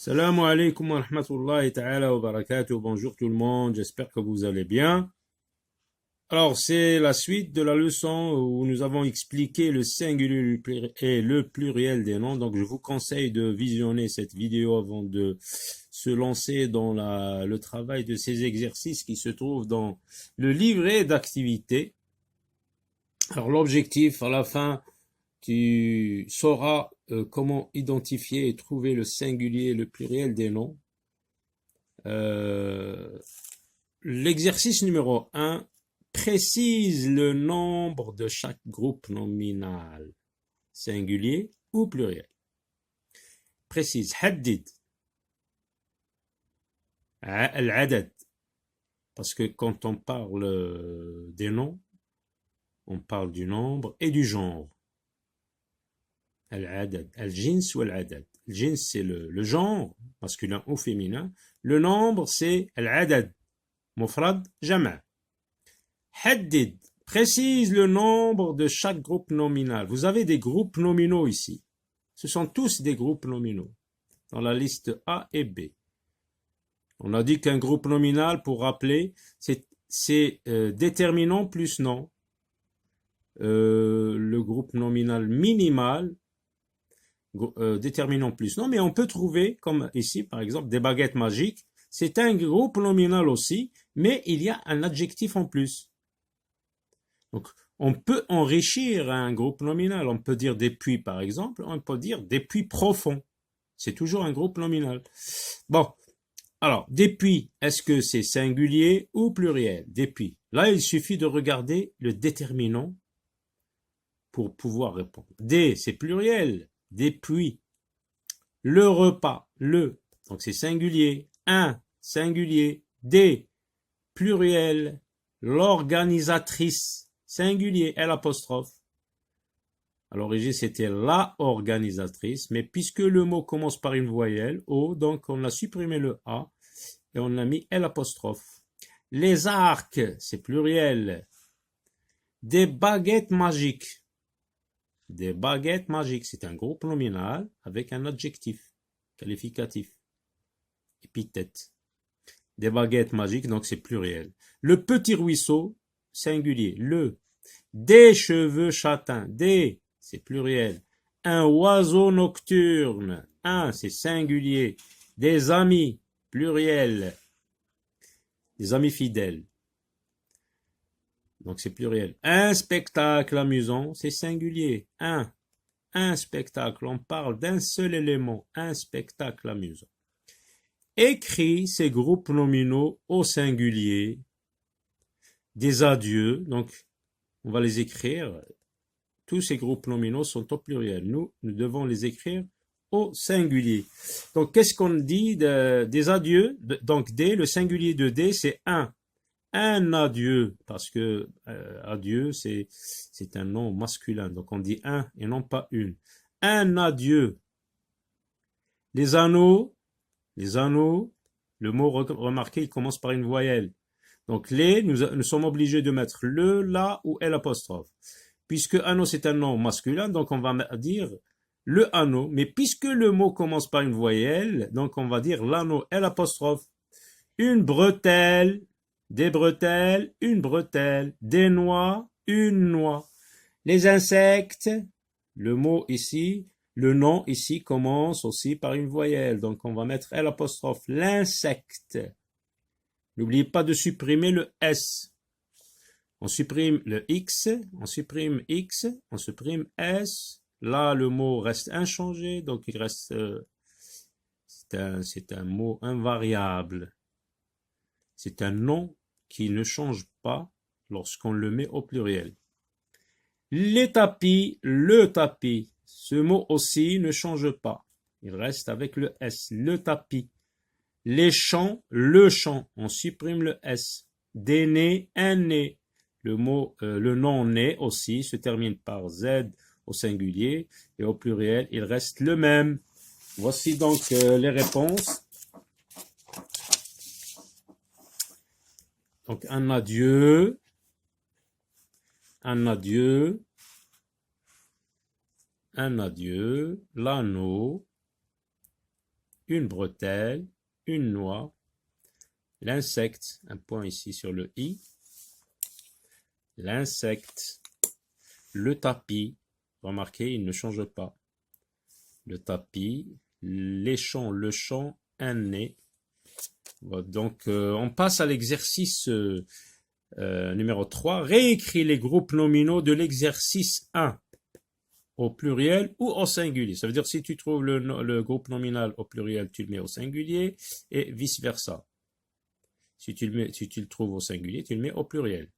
Salam alaikum wa rahmatullahi ta'ala wa barakatuh. Bonjour tout le monde, j'espère que vous allez bien. Alors, c'est la suite de la leçon où nous avons expliqué le singulier et le pluriel des noms. Donc, je vous conseille de visionner cette vidéo avant de se lancer dans le travail de ces exercices qui se trouvent dans le livret d'activités. Alors, l'objectif, à la fin, tu sauras comment identifier et trouver le singulier et le pluriel des noms. L'exercice numéro 1 précise le nombre de chaque groupe nominal, singulier ou pluriel. Précise. حدد العدد. Parce que quand on parle des noms, on parle du nombre et du genre. العدد. الجنس والعدد. الجنس c'est le genre, masculin ou féminin. Le nombre c'est العدد. مفرد جمع. حدد. Précise le nombre de chaque groupe nominal. Vous avez des groupes nominaux ici. Ce sont tous des groupes nominaux dans la liste A et B. On a dit qu'un groupe nominal, pour rappeler, c'est déterminant plus nom. Le groupe nominal minimal, déterminant plus nom, mais on peut trouver, comme ici par exemple, des baguettes magiques. C'est un groupe nominal aussi, mais il y a un adjectif en plus. Donc, on peut enrichir un groupe nominal. On peut dire des puits, par exemple. On peut dire des puits profonds. C'est toujours un groupe nominal. Bon, alors, des puits, est-ce que c'est singulier ou pluriel? Des puits. Là, il suffit de regarder le déterminant pour pouvoir répondre. Des, c'est pluriel. Des puits. Le repas, le. Donc, c'est singulier. Un, singulier. Des, pluriel. L'organisatrice. Singulier, L'. À l'origine, c'était la organisatrice, mais puisque le mot commence par une voyelle, O, donc on a supprimé le A et on a mis L'. Les arcs, c'est pluriel. Des baguettes magiques. Des baguettes magiques, c'est un groupe nominal avec un adjectif qualificatif, épithète. Des baguettes magiques, donc c'est pluriel. Le petit ruisseau, singulier. Le. Des cheveux châtains. Des, c'est pluriel. Un oiseau nocturne. Un, c'est singulier. Des amis, pluriel. Des amis fidèles. Donc c'est pluriel. Un spectacle amusant, c'est singulier. Un spectacle. On parle d'un seul élément. Un spectacle amusant. Écrit ces groupes nominaux au singulier. Des adieux. Donc, on va les écrire. Tous ces groupes nominaux sont au pluriel. Nous devons les écrire au singulier. Donc, qu'est-ce qu'on dit des adieux? Donc, des, le singulier de des, c'est un. Un adieu, parce que adieu, c'est un nom masculin. Donc, on dit un et non pas une. Un adieu. Les anneaux, le mot remarqué, il commence par une voyelle. Donc, nous sommes obligés de mettre le, la ou L'. Puisque anneau c'est un nom masculin, donc on va dire le anneau. Mais puisque le mot commence par une voyelle, donc on va dire l'anneau L'. Une bretelle, des bretelles, une bretelle, des noix, une noix. Les insectes, le mot ici, le nom ici commence aussi par une voyelle, donc on va mettre L'. L'insecte. N'oubliez pas de supprimer le S. On supprime le X, on supprime X, on supprime S. Là, le mot reste inchangé, donc il reste, c'est un mot invariable. C'est un nom qui ne change pas lorsqu'on le met au pluriel. Les tapis, le tapis. Ce mot aussi ne change pas. Il reste avec le S, le tapis. Les champs, le champ. On supprime le S. Des nez, un nez. Le nom né aussi se termine par Z au singulier et au pluriel, il reste le même. Voici donc les réponses. Donc un adieu, un adieu, un adieu, l'anneau, une bretelle, une noix, l'insecte, un point ici sur le i, l'insecte, le tapis, remarquez, il ne change pas. Le tapis, les champs, le champ, un nez. Voilà, donc, on passe à l'exercice numéro 3. Réécris les groupes nominaux de l'exercice 1 au pluriel ou au singulier. Ça veut dire si tu trouves le groupe nominal au pluriel, tu le mets au singulier et vice-versa. Si tu le trouves au singulier, tu le mets au pluriel.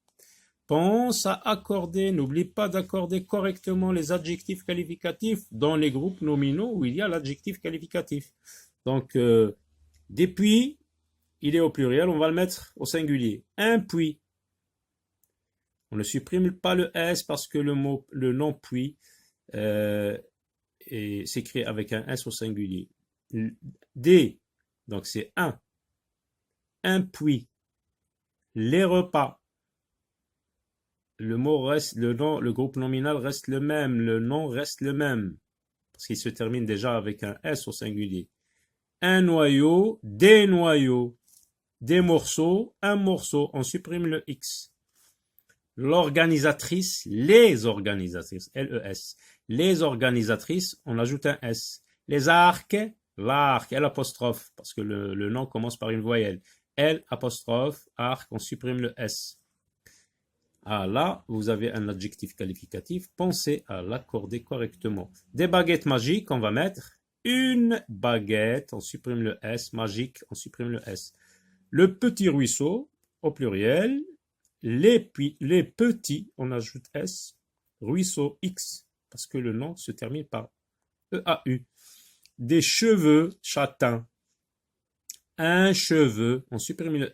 Pense à accorder, n'oublie pas d'accorder correctement les adjectifs qualificatifs dans les groupes nominaux où il y a l'adjectif qualificatif. Donc, des puits, il est au pluriel, on va le mettre au singulier. Un puits. On ne supprime pas le S parce que le nom puits s'écrit avec un S au singulier. Des, donc c'est un puits. Les repas. Le mot reste, le groupe nominal reste le même, le nom reste le même, parce qu'il se termine déjà avec un S au singulier. Un noyau, des morceaux, un morceau, on supprime le X. L'organisatrice, les organisatrices, L-E-S. Les organisatrices, on ajoute un S. Les arcs, l'arc, L apostrophe, parce que le nom commence par une voyelle. L apostrophe, arc, on supprime le S. Ah là, vous avez un adjectif qualificatif, pensez à l'accorder correctement. Des baguettes magiques, on va mettre une baguette, on supprime le S, magique, on supprime le S. Le petit ruisseau, au pluriel, les petits, on ajoute S, ruisseau X, parce que le nom se termine par E-A-U. Des cheveux châtains, un cheveu, on supprime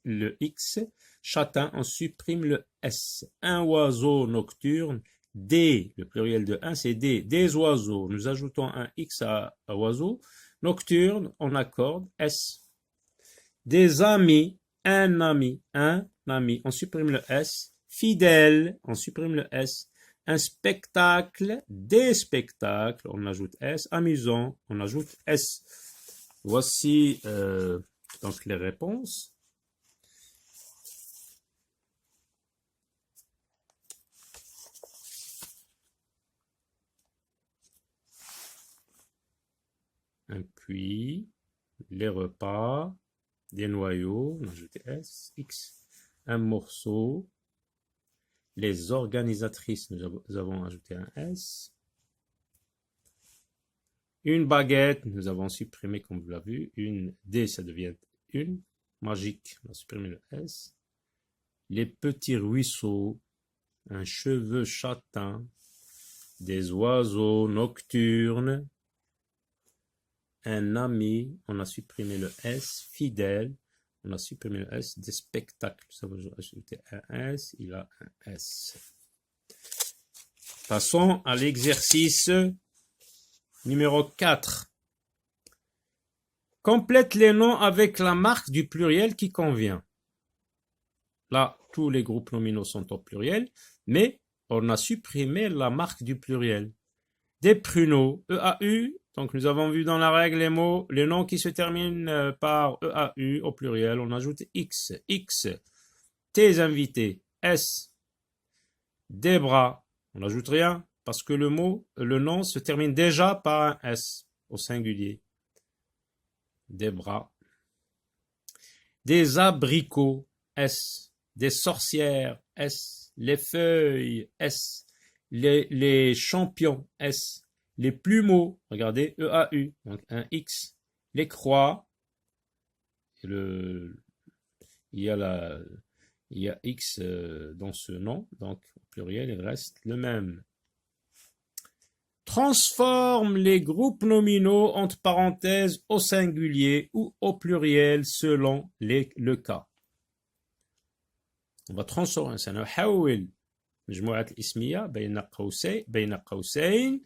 le X, châtain, on supprime le S. Un oiseau nocturne, des, le pluriel de un, c'est des oiseaux. Nous ajoutons un X à oiseau. Nocturne, on accorde S. Des amis, un ami, on supprime le S. Fidèle, on supprime le S. Un spectacle, des spectacles, on ajoute S. Amusant, on ajoute S. Voici donc les réponses. Un puits, les repas, des noyaux, on ajoute S, X, un morceau, les organisatrices, nous avons ajouté un S, une baguette, nous avons supprimé comme vous l'avez vu, une D, ça devient une, magique, on a supprimé le S, les petits ruisseaux, un cheveu châtain, des oiseaux nocturnes, un ami, on a supprimé le S, fidèle, on a supprimé le S, des spectacles, ça va ajouter un S, il a un S. Passons à l'exercice numéro 4. Complète les noms avec la marque du pluriel qui convient. Là, tous les groupes nominaux sont au pluriel, mais on a supprimé la marque du pluriel. Des pruneaux, E-A-U, donc nous avons vu dans la règle les noms qui se terminent par E-A-U au pluriel, on ajoute X, X. Tes invités, S. Des bras, on n'ajoute rien, parce que le nom se termine déjà par un S au singulier. Des bras. Des abricots, S. Des sorcières, S. Les feuilles, S. Les champions, S. Les plumeaux, regardez, E-A-U, donc un X. Les croix, il y a X dans ce nom, donc au pluriel, il reste le même. Transforme les groupes nominaux entre parenthèses au singulier ou au pluriel selon le cas. On va transformer, سنحول مجموعة الاسمية بين قوسين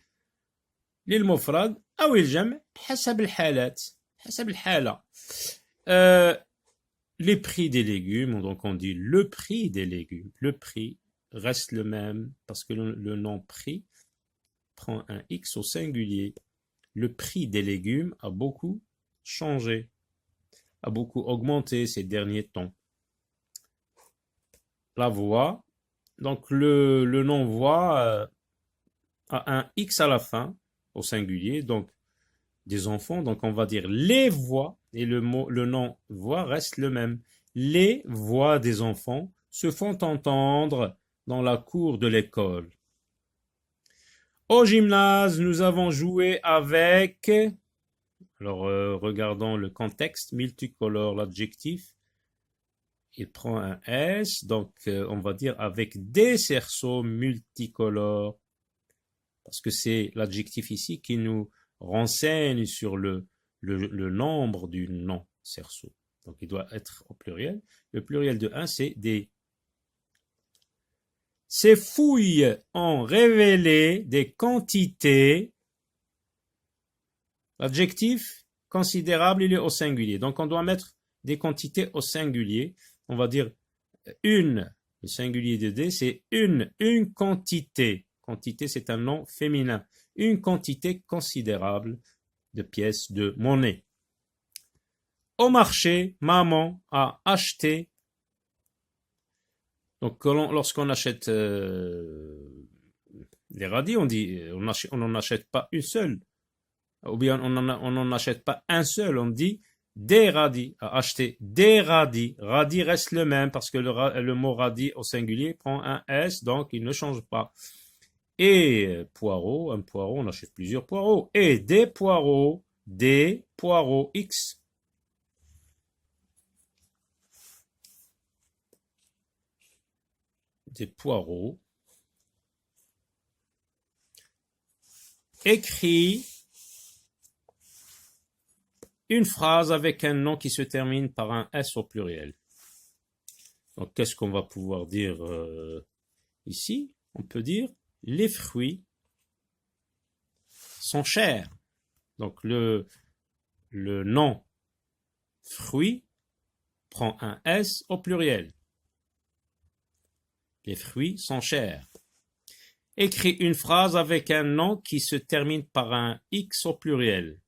للمفرد أو الجمع حسب الحالات حسب الحالة. Les prix des légumes, donc on dit le prix des légumes. Le prix reste le même parce que le nom prix prend un X au singulier. le prix des légumes a beaucoup changé, a beaucoup augmenté ces derniers temps. La voix, donc le nom voix a un X à la fin, au singulier, donc des enfants, donc on va dire les voix, et le nom voix reste le même. Les voix des enfants se font entendre dans la cour de l'école. Au gymnase, nous avons joué avec, alors regardons le contexte, multicolore, l'adjectif, il prend un S, donc on va dire avec des cerceaux multicolores, parce que c'est l'adjectif ici qui nous renseigne sur le nombre du nom cerceau. Donc il doit être au pluriel. Le pluriel de 1, c'est des. Ces fouilles ont révélé des quantités. L'adjectif considérable, il est au singulier. Donc on doit mettre des quantités au singulier. On va dire une. Le singulier de D, c'est une quantité. Quantité, c'est un nom féminin. Une quantité considérable de pièces de monnaie. Au marché, maman a acheté. Donc, lorsqu'on achète les radis, on dit on n'en achète pas une seule. Ou bien on n'en achète pas un seul. On dit des radis, à acheter des radis. Radis reste le même parce que le mot radis au singulier prend un S, donc il ne change pas. Et poireaux, un poireau, on achète plusieurs poireaux. Et des poireaux X. Des poireaux. Écrit une phrase avec un nom qui se termine par un S au pluriel. Donc, qu'est-ce qu'on va pouvoir dire ici? On peut dire les fruits sont chers. Donc, le nom fruit prend un S au pluriel. Les fruits sont chers. Écris une phrase avec un nom qui se termine par un X au pluriel.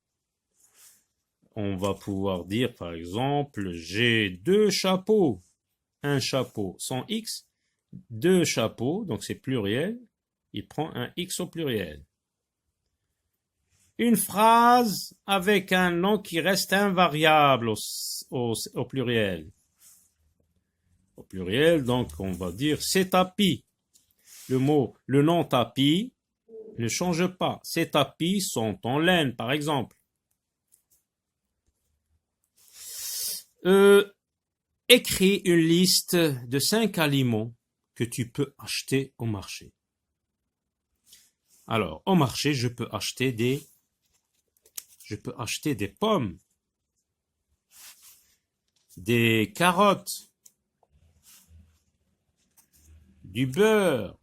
On va pouvoir dire, par exemple, j'ai 2 chapeaux. Un chapeau sans X, 2 chapeaux, donc c'est pluriel, il prend un X au pluriel. Une phrase avec un nom qui reste invariable au pluriel. Au pluriel, donc on va dire c'est tapis. Le nom tapis ne change pas. Ces tapis sont en laine, par exemple. Écris une liste de 5 aliments que tu peux acheter au marché. Alors, au marché, je peux acheter des pommes, des carottes, du beurre,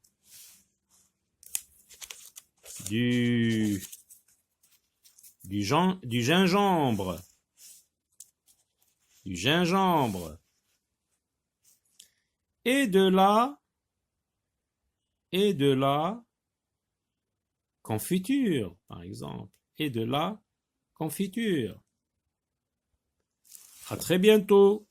du gingembre, et de la confiture, par exemple, et de la confiture. À très bientôt.